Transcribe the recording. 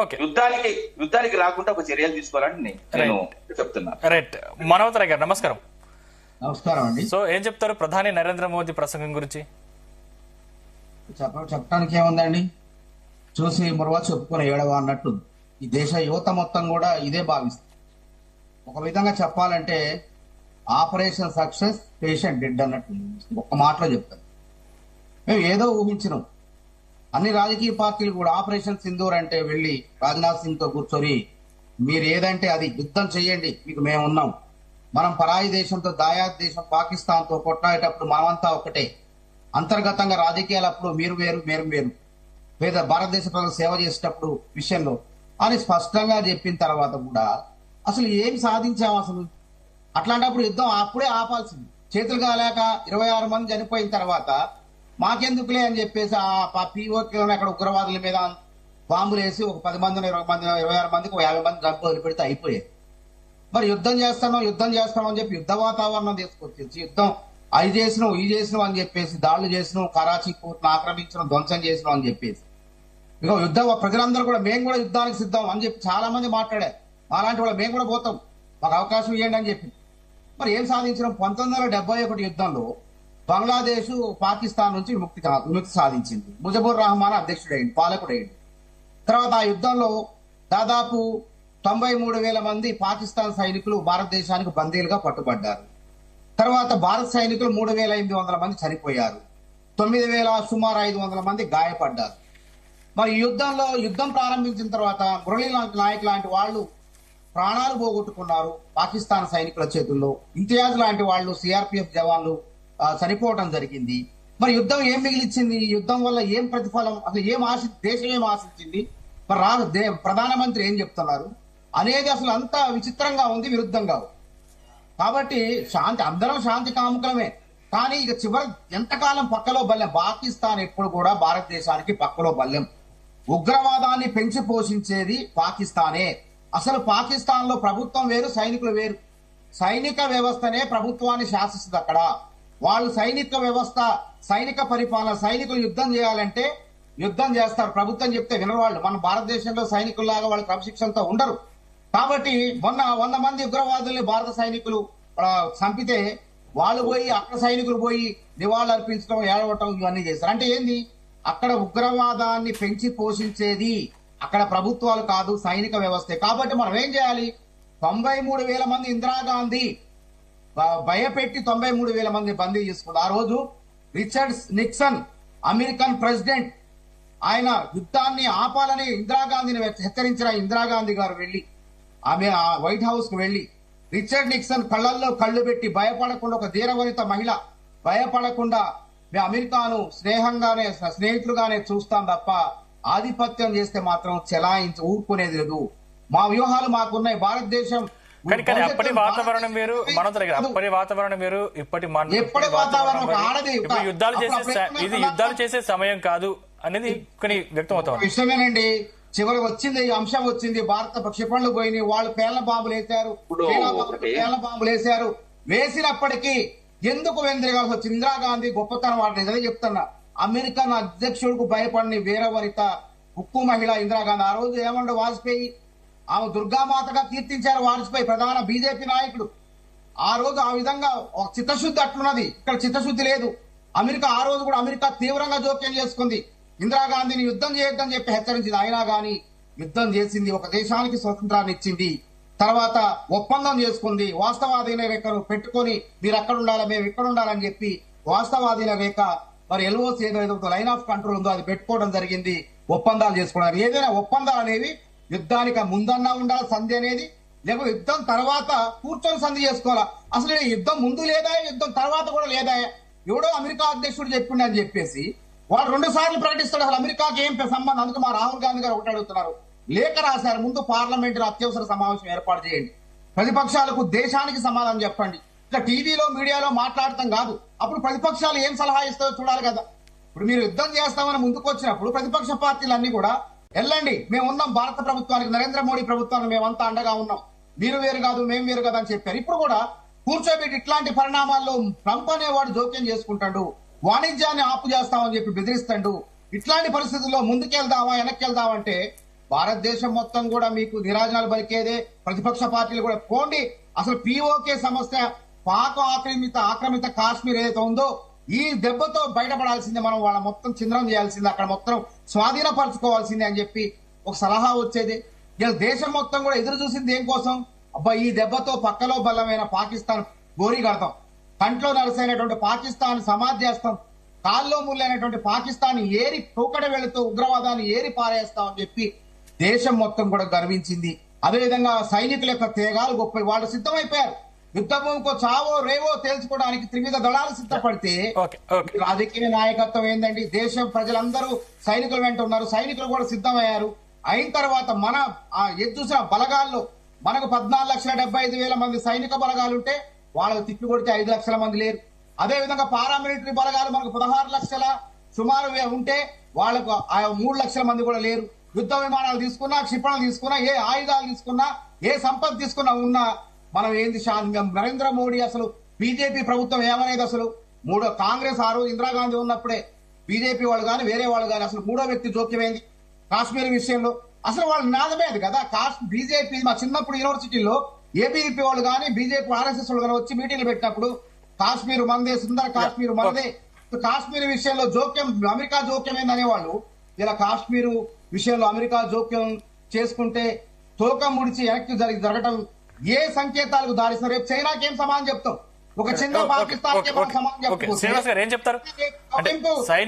యుద్ధానికి రాకుండా ఒక చర్యలు తీసుకోవాలని నేను చెప్తున్నా. రైట్. మనోహర్ గారు నమస్కారం. నమస్కారం అండి. సో ఏం చెప్తారు ప్రధాని నరేంద్ర మోదీ ప్రసంగం గురించి? చెప్పడానికి ఏముందండి, చూసి మురవ చెప్పుకుని ఏడవ అన్నట్టు ఈ దేశ యువత మొత్తం కూడా ఇదే భావిస్తుంది. ఒక విధంగా చెప్పాలంటే ఆపరేషన్ సక్సెస్, పేషెంట్ డెడ్ అన్నట్టు ఒక్క మాటలో చెప్తాను. మేము ఏదో ఊహించినాం. అన్ని రాజకీయ పార్టీలు కూడా ఆపరేషన్ సింధూర్ అంటే వెళ్ళి రాజ్నాథ్ సింగ్ తో కూర్చొని మీరు ఏదంటే అది యుద్ధం చేయండి, మీకు మేము ఉన్నాం, మనం పరాయి దేశంతో దాయాద్ దేశం పాకిస్తాన్ తో కొట్లాడేటప్పుడు మనమంతా ఒకటే, అంతర్గతంగా రాజకీయాలు అప్పుడు మీరు వేరు మేము వేరు, పేద భారతదేశ ప్రజలకు సేవ చేసేటప్పుడు విషయంలో అని స్పష్టంగా చెప్పిన తర్వాత కూడా అసలు ఏం సాధించాం? అసలు అట్లాంటప్పుడు యుద్ధం అప్పుడే ఆపాల్సింది. చేతులు కాలేక 26 మంది చనిపోయిన తర్వాత మాకెందుకులే అని చెప్పేసి ఆ పీఓకే అక్కడ ఉగ్రవాదుల మీద బాంబులు వేసి ఒక 10 మంది 20 మంది 26 మందికి 50 మంది చంపి వదిలిపెడితే అయిపోయాయి. మరి యుద్ధం చేస్తాం అని చెప్పి యుద్ధ వాతావరణం తీసుకొచ్చేసి యుద్ధం అవి చేసినాం ఈ చేసినాం అని చెప్పేసి దాడులు చేసినాం, కరాచీ పోర్టును ఆక్రమించడం, ధ్వంసం చేసినాం అని చెప్పేసి ఇక ప్రజలందరూ కూడా మేము కూడా యుద్ధానికి సిద్ధం అని చెప్పి చాలా మంది మాట్లాడారు. అలాంటి వాళ్ళు మేము కూడా పోతాం, మాకు అవకాశం ఇవ్వండి అని చెప్పి. మరి ఏం సాధించడం? 1971 యుద్ధంలో బంగ్లాదేశ్ పాకిస్తాన్ నుంచి విముక్తి సాధించింది. ముజబుర్ రహమాన్ అధ్యక్షుడైంది, పాలకుడైంది. తర్వాత ఆ యుద్ధంలో దాదాపు 93,000 మంది పాకిస్తాన్ సైనికులు భారతదేశానికి బందీలుగా పట్టుబడ్డారు. తర్వాత భారత సైనికులు 3,500 మంది చనిపోయారు, 9,000 సుమారు 500 మంది గాయపడ్డారు. మరి యుద్ధం ప్రారంభించిన తర్వాత మురళీ నాయక్ లాంటి వాళ్ళు ప్రాణాలు పోగొట్టుకున్నారు పాకిస్తాన్ సైనికుల చేతుల్లో. ఇంతియాజ్ లాంటి వాళ్ళు, సిఆర్పిఎఫ్ జవాన్లు చనిపోవడం జరిగింది. మరి యుద్ధం ఏం మిగిలిచ్చింది? యుద్ధం వల్ల ఏం ప్రతిఫలం? అసలు దేశం ఏం ఆశించింది? మరి ప్రధానమంత్రి ఏం చెప్తున్నారు అనేది అసలు అంతా విచిత్రంగా ఉంది, విరుద్ధంగా ఉంది. కాబట్టి అందరం శాంతి కాముకలమే. కానీ ఇక చివరి ఎంతకాలం పక్కలో బల్లెం? పాకిస్తాన్ ఎప్పుడు కూడా భారతదేశానికి పక్కలో బల్లెం. ఉగ్రవాదాన్ని పెంచి పోషించేది పాకిస్తానే. అసలు పాకిస్తాన్ లో ప్రభుత్వం వేరు, సైనికులు వేరు. సైనిక వ్యవస్థనే ప్రభుత్వాన్ని శాసిస్తుంది అక్కడ. వాళ్ళు సైనిక వ్యవస్థ, సైనిక పరిపాలన, సైనికులు యుద్ధం చేయాలంటే యుద్ధం చేస్తారు, ప్రభుత్వం చెప్తే వినవాళ్ళు. మన భారతదేశంలో సైనికుల్లాగా వాళ్ళు క్రమశిక్షణతో ఉండరు. కాబట్టి 100 మంది ఉగ్రవాదుల్ని భారత సైనికులు చంపితే వాళ్ళు పోయి అక్కడ సైనికులు పోయి నివాళులు అర్పించడం, ఏడవటం ఇవన్నీ చేస్తారు. అంటే ఏంది? అక్కడ ఉగ్రవాదాన్ని పెంచి పోషించేది అక్కడ ప్రభుత్వాలు కాదు, సైనిక వ్యవస్థే. కాబట్టి మనం ఏం చేయాలి? 93,000 మంది ఇందిరాగాంధీ భయపెట్టి 93,000 మంది బందీ చేసుకున్నారు. ఆ రోజు రిచర్డ్ నిక్సన్ అమెరికన్ ప్రెసిడెంట్, ఆయన యుద్ధాన్ని ఆపాలని ఇందిరాగాంధీని హెచ్చరించిన ఇందిరాగాంధీ గారు వెళ్లి ఆమె వైట్ హౌస్ కు వెళ్లి రిచర్డ్ నిక్సన్ కళ్ళల్లో కళ్ళు పెట్టి భయపడకుండా, ఒక ధీరవనిత మహిళ భయపడకుండా మేము అమెరికాను స్నేహితులుగానే చూస్తాం తప్ప ఆధిపత్యం చేస్తే మాత్రం ఊరుకునేది లేదు, మా వ్యూహాలు మాకున్నాయి, భారతదేశం. కానీ అప్పటి వాతావరణం వేరు, అప్పటి వాతావరణం వేరు, ఇప్పటి యుద్ధాలు చేసే సమయం కాదు అనేది కొన్ని వ్యక్తం అవుతాం విషయమేనండి. చివరికి వచ్చింది, ఈ అంశం వచ్చింది, భారత క్షిపణులు పోయినాయి, వాళ్ళు పేళ్ల బాంబులు వేశారు. వేసినప్పటికీ ఎందుకు వెందిరగాల్సి వచ్చింది? ఇందిరాగాంధీ గొప్పతనం వాడిని నిజమే చెప్తున్నా. అమెరికన్ అధ్యక్షుడికి భయపడిన వీరవనిత, ఉక్కు మహిళ ఇందిరాగాంధీ. ఆ రోజు ఏమంటే వాజ్పేయి, ఆమె దుర్గామాతగా కీర్తించారు వాజ్పేయి, ప్రధాన బీజేపీ నాయకుడు. ఆ రోజు ఆ విధంగా చిత్తశుద్ధి అట్లున్నది, ఇక్కడ చిత్తశుద్ధి లేదు. ఆ రోజు కూడా అమెరికా తీవ్రంగా జోక్యం చేసుకుంది, ఇందిరాగాంధీని యుద్ధం చేయొద్దని చెప్పి హెచ్చరించింది. అయినా గానీ యుద్ధం చేసింది, ఒక దేశానికి స్వతంత్రాన్ని ఇచ్చింది. తర్వాత ఒప్పందం చేసుకుంది, వాస్తవాధీన రేఖను పెట్టుకొని మీరు అక్కడ ఉండాలి, మేము ఇక్కడ ఉండాలని చెప్పి వాస్తవాధీన రేఖ, మరి ఎల్ఓసి ఏదైతే లైన్ ఆఫ్ కంట్రోల్ ఉందో అది పెట్టుకోవడం జరిగింది, ఒప్పందాలు చేసుకున్నారు. ఏదైనా ఒప్పందాలు అనేవి యుద్ధానికి ముందన్నా ఉండాలి సంధి అనేది, లేకపోతే యుద్ధం తర్వాత కూర్చొని సంధి చేసుకోవాలా. అసలు యుద్ధం ముందు లేదా, యుద్ధం తర్వాత కూడా లేదా? ఎవడో అమెరికా అధ్యక్షుడు చెప్పిండి అని చెప్పేసి వాడు 2 సార్లు ప్రకటిస్తాడు. అసలు అమెరికాకి ఏం సంబంధం? అందుకు మా రాహుల్ గాంధీ గారు ఒకటి అడుగుతున్నారు, లేఖ రాశారు, ముందు పార్లమెంట్ అత్యవసర సమావేశం ఏర్పాటు చేయండి, ప్రతిపక్షాలకు దేశానికి సమాధానం చెప్పండి. ఇట్లా టీవీలో మీడియాలో మాట్లాడటం కాదు. అప్పుడు ప్రతిపక్షాలు ఏం సలహా ఇస్తారో చూడాలి కదా. ఇప్పుడు మీరు యుద్ధం చేస్తామని ముందుకు వచ్చినప్పుడు ప్రతిపక్ష పార్టీలన్నీ కూడా వెళ్ళండి, మేము ఉన్నాం, భారత ప్రభుత్వానికి, నరేంద్ర మోడీ ప్రభుత్వానికి మేమంతా అండగా ఉన్నాం, మీరు వేరు కాదు మేము వేరు కదా అని చెప్పారు. ఇప్పుడు కూడా కూర్చోబెట్టి ఇట్లాంటి పరిణామాల్లో ట్రంప్ అనేవాడు జోక్యం చేసుకుంటాడు, వాణిజ్యాన్ని ఆపు చేస్తామని చెప్పి బెదిరిస్తాడు. ఇట్లాంటి పరిస్థితుల్లో ముందుకెళ్దామా వెనక్కి వెళ్దామంటే భారతదేశం మొత్తం కూడా మీకు నిరాజనాలు పలికేదే. ప్రతిపక్ష పార్టీలు కూడా పోండి. అసలు పిఓకే సమస్య, పాక్ ఆక్రమిత కాశ్మీర్ ఏదైతే ఉందో ఈ దెబ్బతో బయటపడాల్సిందే. మనం వాళ్ళ మొత్తం చింద్రం చేయాల్సిందే, అక్కడ మొత్తం స్వాధీనపరచుకోవాల్సిందే అని చెప్పి ఒక సలహా వచ్చేది. ఇలా దేశం మొత్తం కూడా ఎదురు చూసింది ఏం కోసం? అబ్బా ఈ దెబ్బతో పక్కలో బలమైన పాకిస్తాన్ గోరీ కడతాం, కంట్లో నరసైనటువంటి పాకిస్తాన్ సమాధి చేస్తాం, కాల్లో ముళ్ళైనటువంటి పాకిస్తాన్ ఏరి పోకడ వెళుతూ ఉగ్రవాదాన్ని ఏరి పారేస్తామని చెప్పి దేశం మొత్తం కూడా గర్వించింది. అదేవిధంగా సైనికుల యొక్క త్యాగాలు గొప్ప, వాళ్ళు సిద్ధమైపోయారు. యుద్ధభూమికో చావో రేవో తేల్చుకోవడానికి త్రివిధ దళాలు సిద్ధపడితే రాజకీయ నాయకత్వం ఏందండి? దేశం ప్రజలందరూ సైనికుల వెంట ఉన్నారు, సైనికులు కూడా సిద్ధమయ్యారు. అయిన తర్వాత మన చూసిన బలగాల్లో మనకు 14,75,000 మంది సైనిక బలగాలుంటే వాళ్ళకు తిప్పి కొడితే 5 లక్షల మంది లేరు. అదేవిధంగా పారామిలిటరీ బలగాలు మనకు 16 లక్షల సుమారు ఉంటే వాళ్ళకు 3 లక్షల మంది కూడా లేరు. యుద్ధ విమానాలు తీసుకున్నా, క్షిపణులు తీసుకున్నా, ఏ ఆయుధాలు తీసుకున్నా, ఏ సంపద తీసుకున్నా ఉన్నా మనం ఏంది నరేంద్ర మోడీ అసలు బీజేపీ ప్రభుత్వం ఏమనేది? అసలు కాంగ్రెస్ ఇందిరాగాంధీ ఉన్నప్పుడే బీజేపీ వాళ్ళు కానీ వేరే వాళ్ళు కానీ అసలు మూడో వ్యక్తి జోక్యమైంది కాశ్మీర్ విషయంలో. అసలు వాళ్ళు నినాదమేది కదా బీజేపీ. మా చిన్నప్పుడు యూనివర్సిటీలో ఏబీవీపీ వాళ్ళు కానీ బీజేపీ ఆర్ఎస్ఎస్ వాళ్ళు కానీ వచ్చి మీటింగ్లు పెట్టినప్పుడు కాశ్మీర్ మందే, సుందర కాశ్మీర్ మందే, కాశ్మీర్ విషయంలో జోక్యం అమెరికా జోక్యమైంది అనేవాళ్ళు. ఇలా కాశ్మీర్ విషయంలో అమెరికా జోక్యం చేసుకుంటే తోక ముడిచి వెనక్కి జరగటం ఏ సంకేతాలకు దారిస్తారు? రేపు చైనాకి ఏం సమానం చెప్తాం? ఒక చిన్న పాకిస్తాన్ సమానం శ్రీనివాస్ గారు ఏం చెప్తారు? అంటే సైనిక